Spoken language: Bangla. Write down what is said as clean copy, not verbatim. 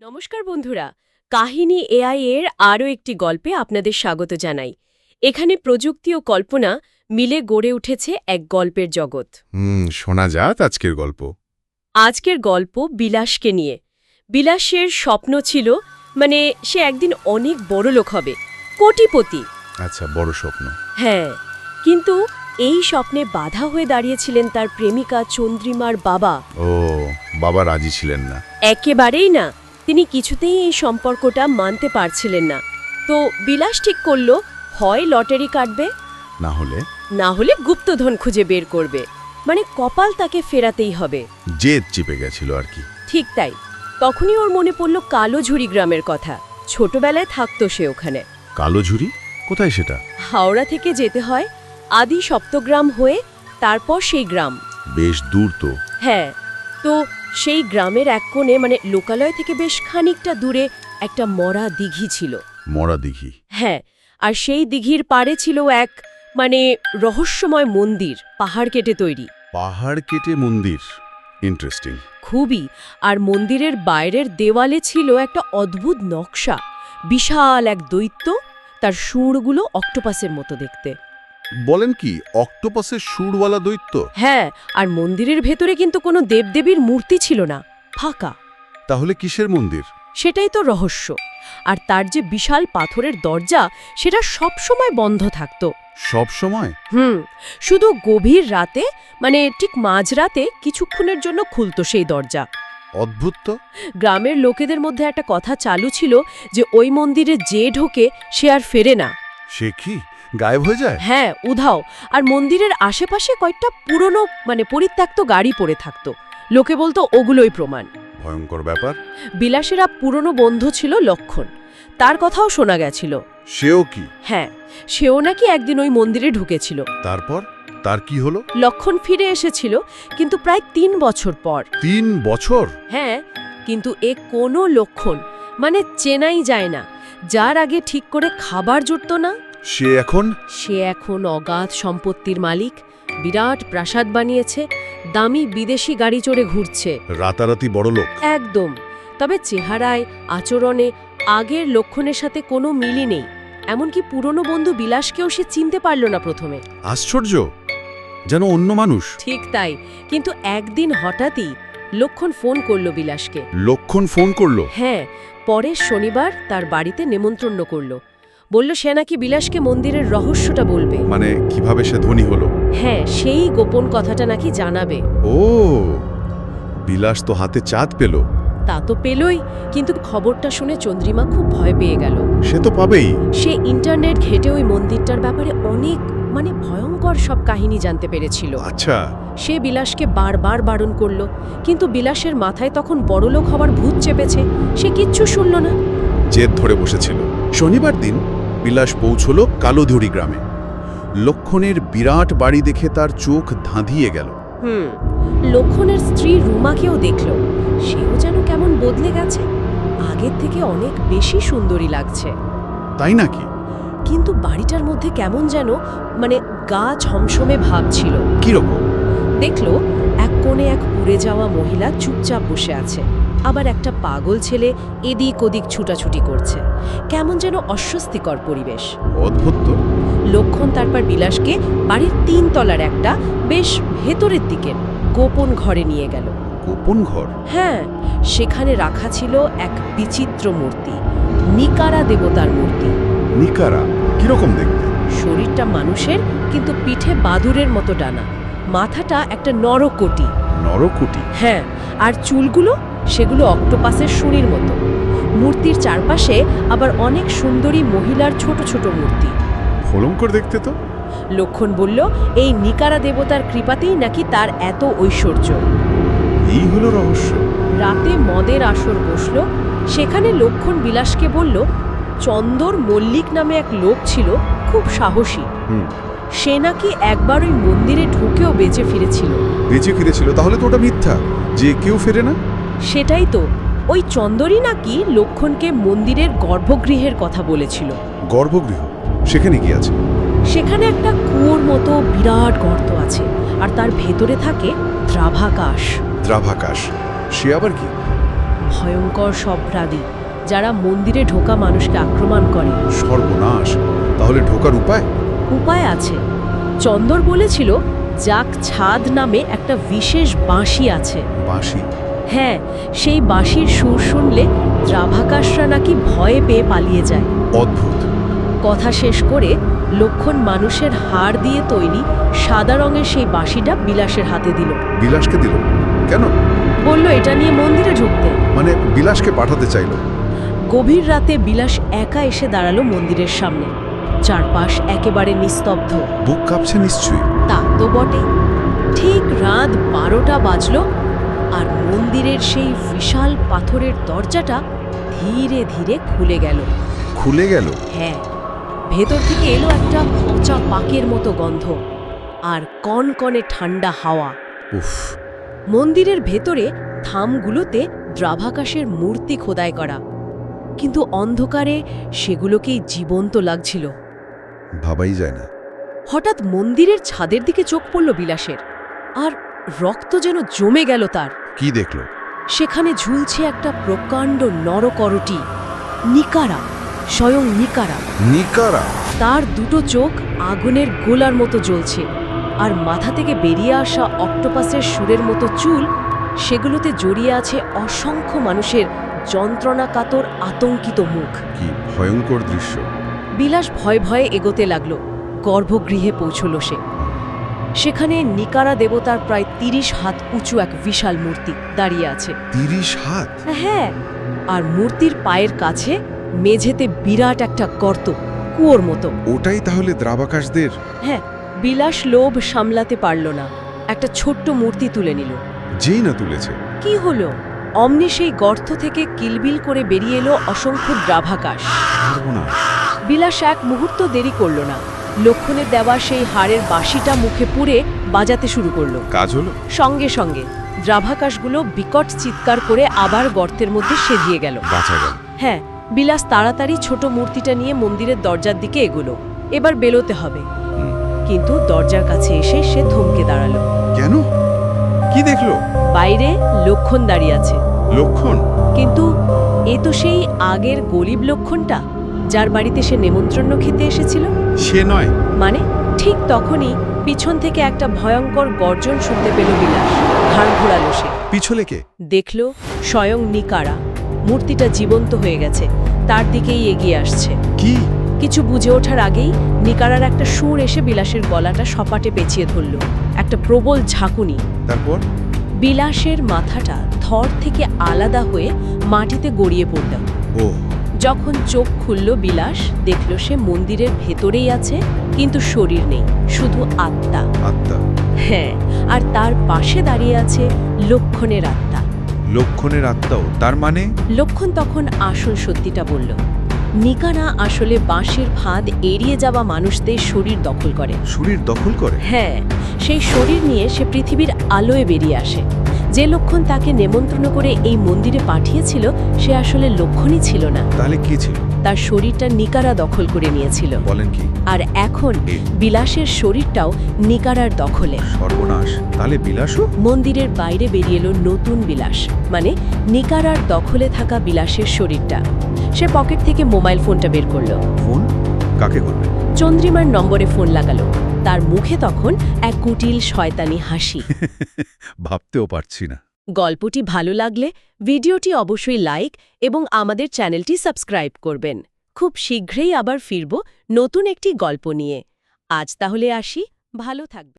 নমস্কার বন্ধুরা, কাহিনী এআই এর আরও একটি গল্পে আপনাদের স্বাগত জানাই। এখানে প্রযুক্তি ও কল্পনা মিলে গড়ে উঠেছে এক গল্পের জগৎ। শোনা যাক আজকের গল্প। আজকের গল্প বিলাসকে নিয়ে। বিলাসের স্বপ্ন ছিল সে একদিন অনেক বড় লোক হবে, কোটিপতি। আচ্ছা, বড় স্বপ্ন। হ্যাঁ, কিন্তু এই স্বপ্নে বাধা হয়ে দাঁড়িয়েছিলেন তার প্রেমিকা চন্দ্রিমার বাবা। ও, বাবা রাজি ছিলেন না? একেবারেই না। তিনি কিছুতেই এই সম্পর্কটা মানতে পারছিলেন না। তো বিলাস ঠিক করল, হয় লটারি কাটবে, না হলে গুপ্তধন খুঁজে বের করবে। কপাল তাকে ফেরাতেই হবে। জেদ চেপে গেছিল আর কি। ঠিক তাই। তখনই ওর মনে পড়ল কালোঝুরি গ্রামের কথা। ছোটবেলায় থাকতো সে ওখানে। কালোঝুরি? কোথায় সেটা? হাওড়া থেকে যেতে হয় আদি সপ্তগ্রাম হয়ে, তারপর সেই গ্রাম। বেশ দূর তো। হ্যাঁ, তো সেই গ্রামের এক কোণে লোকালয় থেকে বেশ খানিকটা দূরে একটা মরা দিঘি ছিল। মরা দিঘি? হ্যাঁ, আর সেই দিঘির পাড়ে ছিল এক রহস্যময় মন্দির, পাহাড় কেটে তৈরি। পাহাড় কেটে মন্দির? ইন্টারেস্টিং। খুবই। আর মন্দিরের বাইরের দেওয়ালে ছিল একটা অদ্ভুত নকশা। বিশাল এক দৈত্য, তার সুরগুলো অক্টোপাসের মতো দেখতে। বলেন কি, অক্টোপাসের সুরওয়ালা দৈত্য? হ্যাঁ, আর মন্দিরের ভেতরে কিন্তু কোনো দেবদেবীর মূর্তি ছিল না, ফাঁকা। তাহলে কিসের মন্দির? সেটাই তো রহস্য। আর তার যে বিশাল পাথরের দরজা, সেটা সবসময় বন্ধ থাকত। সব সময়? শুধু গভীর রাতে, ঠিক মাঝরাতে কিছুক্ষণের জন্য খুলতো সেই দরজা। অদ্ভুত তো। গ্রামের লোকেদের মধ্যে একটা কথা চালু ছিল যে ওই মন্দিরে যে ঢোকে সে আর ফেরে না। সে কি গায়েব হয়ে যায়? হ্যাঁ, উধাও। আর মন্দিরের আশেপাশে কয়েকটা পুরনো পরিত্যক্ত গাড়ি পড়ে থাকতো। লোকে বলতো ওগুলোই প্রমাণ। ভয়ঙ্কর ব্যাপার। বিলাসেরা পুরনো বন্ধু ছিল লক্ষণ, তার কথাও শোনা গেছিল। সেও কি? হ্যাঁ, সেও নাকি একদিন ওই মন্দিরে ঢুকেছিল। তারপর তার কি হলো? লক্ষণ ফিরে এসেছিল, কিন্তু প্রায় 3 বছর পর। 3 বছর? হ্যাঁ, কিন্তু কোনো লক্ষণ চেনাই যায় না। যার আগে ঠিক করে খাবার জুটত না, সে এখন অগাধ সম্পত্তির মালিক। বিরাট প্রাসাদ বানিয়েছে, দামি বিদেশি গাড়ি চড়ে ঘুরছে। রাতারাতি বড় লোক একদম। তবে চেহারায়, আচরণে আগের লক্ষণের সাথে কোনো মিলই নেই। এমনকি পুরনো বন্ধু বিলাসকেও সে চিনতে পারল না প্রথমে। আশ্চর্য, যেন অন্য মানুষ। ঠিক তাই। কিন্তু একদিন হঠাৎই লক্ষণ ফোন করলো বিলাসকে। লক্ষণ ফোন করলো? হ্যাঁ, পরের শনিবার তার বাড়িতে নেমন্ত্রণ করল। বলল সে নাকি বিলাসকে মন্দিরের রহস্যটা বলবে। কিভাবে সে ধনী হলো? হ্যাঁ, সেই গোপন কথাটা নাকি জানাবে। ও, বিলাস তো হাতে চাঁদ পেল। তা তো পেলই, কিন্তু খবরটা শুনে চন্দ্রিমা খুব ভয় পেয়ে গেল। সে তো পাবেই। সে ইন্টারনেট ঘেটে ওই মন্দিরটার ব্যাপারে অনেক ভয়ঙ্কর সব কাহিনী জানতে পেরেছিল। আচ্ছা। সে বিলাসকে বারবার বারণ করল, কিন্তু বিলাসের মাথায় তখন বড়লোক হওয়ার ভূত চেপেছে। সে কিচ্ছু শুনল না, জেদ ধরে বসেছিল। শনিবার দিন বিলাস পৌঁছল কালোধুরি গ্রামে। লক্ষণের বিরাট বাড়ি দেখে তার চোখ ধাঁধিয়ে গেল। লক্ষণের স্ত্রী রুমাকেও দেখল। সেও যেন কেমন বদলে গেছে, আগের থেকে অনেক বেশি সুন্দরী লাগছে। তাই নাকি? কিন্তু বাড়িটার মধ্যে কেমন যেন গা ছমছমে ভাব ছিল। কিরকম? দেখল এক কোণে এক পুড়ে যাওয়া মহিলা চুপচাপ বসে আছে, আবার একটা পাগল ছেলে এদিক ওদিক ছুটাছুটি করছে। কেমন যেন অস্বস্তিকর পরিবেশ। অদ্ভুত তো। লক্ষণ তারপর বিলাসকে বাড়ির 3 তলার একটা বেশ ভেতরের দিকের গোপন ঘরে নিয়ে গেল। গোপন ঘর? হ্যাঁ, সেখানে রাখা ছিল এক বিচিত্র মূর্তি, নিকারা দেবতার মূর্তি। নিকারা? কিরকম দেখতে? শরীরটা মানুষের, কিন্তু পিঠে বাদুরের মতো ডানা, মাথাটা একটা নরকোটি। নরকোটি? হ্যাঁ, আর চুলগুলো সেগুলো অক্টোপাসের শুঁড়ির মতো। মূর্তির চারপাশে আবার অনেক সুন্দরী মহিলার ছোট ছোট মূর্তি। ভয়ঙ্কর দেখতে তো। লক্ষণ বলল এই নিকারা দেবতার কৃপাতেই নাকি তার এত ঐশ্বর্য। এই হলো রহস্য। রাতে মদের আসর বসল। সেখানে লক্ষণ বিলাসকে বলল চন্দর মল্লিক নামে এক লোক ছিল, খুব সাহসী। সে নাকি একবার ওই মন্দিরে ঢুকেও বেঁচে ফিরেছিল। বেঁচে ফিরেছিল? তাহলে তো ওটা মিথ্যা, যে কেউ ফেরে না। সেটাই তো। ওই চন্দরই নাকি লক্ষণকে মন্দিরের গর্ভগৃহের কথা বলেছিল। গর্ভগৃহ? সেখানে কি আছে? সেখানে একটা কুয়োর মতো বিরাট গর্ত আছে, আর তার ভেতরে থাকে দ্রাভাকাশ। দ্রাভাকাশ? সে আবার কি? ভয়ঙ্কর সব প্রাণী যারা মন্দিরে ঢোকা মানুষকে আক্রমণ করে। সর্বনাশ! তাহলে ঢোকার উপায়? উপায় আছে। চন্দর বলেছিল যাক ছাদ নামে একটা বিশেষ বাঁশি আছে। বাঁশি? হ্যাঁ, সেই বাঁশির সুর শুনলে দ্রাভাকাসরা নাকি ভয়ে পেয়ে পালিয়ে যায়। অদ্ভুত। কথা শেষ করে লক্ষণ মানুষের হাড় দিয়ে তৈরি সাদা রঙের সেই বাঁশিটা বিলাসের হাতে দিল। বিলাসকে দিল কেন? বলল এটা নিয়ে মন্দিরে ঢুকতে। মানে বিলাসকে পাঠাতে চাইল? গভীর রাতে বিলাস একা এসে দাঁড়ালো মন্দিরের সামনে। চারপাশ একেবারে নিস্তব্ধ। বুক কাঁপছে নিশ্চয়ই। তা তো বটে। ঠিক রাত 12টা বাজলো আর মন্দিরের সেই বিশাল পাথরের দরজাটা ধীরে ধীরে খুলে গেল। খুলে গেল? হ্যাঁ, ভেতর থেকে এলো একটা পচা পাকের মতো গন্ধ আর কনকনে ঠান্ডা হাওয়া। উফ! মন্দিরের ভেতরে থামগুলোতে দ্রাভাকাসের মূর্তি খোদাই করা, কিন্তু অন্ধকারে সেগুলোকেই জীবন্ত লাগছিল। ভাবাই যায় না। হঠাৎ মন্দিরের ছাদের দিকে চোখ পড়ল বিলাসের, আর রক্ত যেন জমে গেল তার। কি দেখলো? সেখানে ঝুলছে একটা প্রকাণ্ড নরকরটি, নিকারা, স্বয়ং নিকারা। নিকারা? তার দুটো চোখ আগুনের গোলার মতো জ্বলছে, আর মাথা থেকে বেরিয়ে আসা অক্টোপাসের সুরের মতো চুল, সেগুলোতে জড়িয়ে আছে অসংখ্য মানুষের যন্ত্রণাকাতর আতঙ্কিত মুখ। কি ভয়ঙ্কর দৃশ্য! বিলাস ভয়ে ভয়ে এগোতে লাগল। গর্ভগৃহে পৌঁছল সে। সেখানে নিকারা দেবতার প্রায় 30 হাত উঁচু এক বিশাল মূর্তি দাঁড়িয়ে আছে। 30 হাত? হ্যাঁ, আর মূর্তির পায়ের কাছে মেঝেতে বিরাট একটা গর্ত, কুয়োর মতো। ওটাই তাহলে দ্রাভাকাসদের? হ্যাঁ। বিলাস লোভ সামলাতে পারল না, একটা ছোট্ট মূর্তি তুলে নিল। যেই না তুলেছে, কি হলো? অমনি সেই গর্ত থেকে কিলবিল করে বেরিয়ে এলো অসংখ্য দ্রাভাকাস। বিলাস এক মুহূর্ত দেরি করল না। লক্ষণের দেওয়া সেই হাড়ের বাঁশিটা মুখে পুরে বাজাতে শুরু করলো। কাজ হলো? সঙ্গে সঙ্গে দ্রাভাকাসগুলো বিকট চিৎকার করে আবার গর্তের মধ্যে সেজিয়ে গেল। বাঁচা গেল। হ্যাঁ, বিলাস তাড়াতাড়ি ছোট মূর্তিটা নিয়ে মন্দিরের দরজার দিকে এগোলো। এবার বেরোতে হবে। কিন্তু দরজার কাছে এসে সে থমকে দাঁড়ালো। কেন? কি দেখলো? বাইরে লক্ষণ দাঁড়িয়ে আছে। লক্ষণ? কিন্তু এ তো সেই আগের গরিব লক্ষণটা, যার বাড়িতে সে নেমন্ত্রণ খেতে এসেছিল। সে নয়? মানে ঠিক তখনই পিছন থেকে একটা ভয়ঙ্কর গর্জন শুনতে পেল বিলাস। ঘাড় ঘোরালো সে। পিছলে কে? দেখল স্বয়ং নিকারা। মূর্তিটা জীবন্ত হয়ে গেছে, তার দিকেই এগিয়ে আসছে। কি? কিছু বুঝে ওঠার আগেই নিকারার একটা সুর এসে বিলাসের গলাটা সপাটে পেঁচিয়ে ধরল। একটা প্রবল ঝাঁকুনি। তারপর? বিলাসের মাথাটা থর থেকে আলাদা হয়ে মাটিতে গড়িয়ে পড়ল। ও! যখন চোখ খুলল বিলাস, দেখল সে মন্দিরের ভেতরেই আছে, কিন্তু শরীর নেই, শুধু আত্মা। আত্মা? হ্যাঁ, আর তার পাশে দাঁড়িয়ে আছে লক্ষণের আত্মা। লক্ষণের আত্মাও? তার মানে? লক্ষণ তখন আসল সত্যিটা বলল। নিকারা আসলে বাঁশের ফাঁদ এড়িয়ে যাওয়া মানুষদের শরীর দখল করে। শরীর দখল করে? হ্যাঁ, সেই শরীর নিয়ে সে পৃথিবীর আলোয় বেরিয়ে আসে। যে লক্ষণ তাকে নেমন্ত্রণ করে এই মন্দিরে পাঠিয়েছিল, সে আসলে লক্ষণই ছিল না। তাহলে কি ছিল? তার শরীরটা নিকারা দখল করে নিয়েছিল। বলেন কি? আর এখন বিলাসের শরীরটাও নিকারার দখলে। সর্বনাশ! তাহলে বিলাসও? মন্দিরের বাইরে বেরিয়ে এলো নতুন বিলাস, মানে নিকারার দখলে থাকা বিলাসের শরীরটা। সে পকেট থেকে মোবাইল ফোনটা বের করলো। ফোন? কাকে করবে? চন্দ্রিমার নম্বরে ফোন লাগালো। তার মুখে তখন এক কুটিল শয়তানি হাসি। ভাবতেও পারছি না। গল্পটি ভালো লাগলে ভিডিওটি অবশ্যই লাইক এবং আমাদের চ্যানেলটি সাবস্ক্রাইব করবেন। খুব শীঘ্রই আবার ফিরব নতুন একটি গল্প নিয়ে। আজ তাহলে আসি, ভালো থাকবেন।